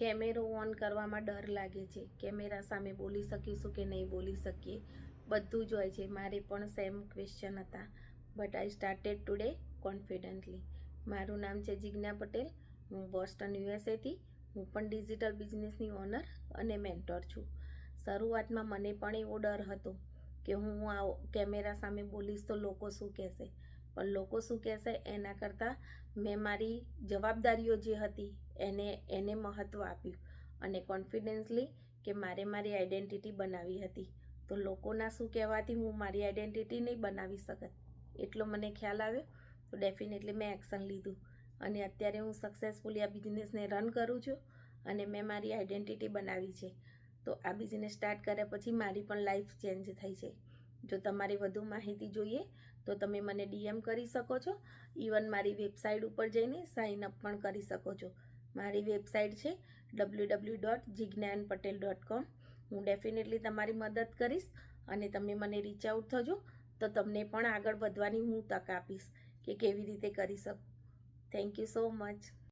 કેમેરો ઓન કરવામાં ડર લાગે છે, કેમેરા સામે બોલી શકીશું કે નહીં બોલી શકીએ, બધું જ હોય છે. મારે પણ સેમ ક્વેશ્ચન હતા, but I started today confidently. મારું નામ છે જિજ્ઞા પટેલ, હું બોસ્ટન યુએસએથી. હું પણ ડિજિટલ બિઝનેસની ઓનર અને મેન્ટોર છું. શરૂઆતમાં મને પણ એવો ડર હતો કે હું આ કેમેરા સામે બોલીશ તો લોકો શું કહેશે, પણ લોકો શું કહેશે એના કરતાં મેં મારી જવાબદારીઓ જે હતી એને મહત્ત્વ આપ્યું અને કોન્ફિડન્સલી કે મારે મારી આઈડેન્ટિટી બનાવી હતી. તો લોકોના શું કહેવાથી હું મારી આઈડેન્ટિટી નહીં બનાવી શકત, એટલો મને ખ્યાલ આવ્યો. તો ડેફિનેટલી મેં એક્શન લીધું અને અત્યારે હું સક્સેસફુલી આ બિઝનેસને રન કરું છું અને મેં મારી આઈડેન્ટિટી બનાવી છે. તો આ બિઝનેસ સ્ટાર્ટ કર્યા પછી મારી પણ લાઈફ ચેન્જ થઈ છે. જો તમારે વધુ માહિતી જોઈએ તો તમે મને ડીએમ કરી શકો છો. ઇવન મારી વેબસાઇટ ઉપર જઈને સાઇન અપ પણ કરી શકો છો. મારી વેબસાઇટ છે www.jignaanpatel.com. હું ડેફિનેટલી તમારી મદદ કરીશ અને તમે મને રીચ આઉટ થજો તો તમને પણ આગળ વધવાની હું તક આપીશ કે કેવી રીતે કરી શકું. Thank you so much.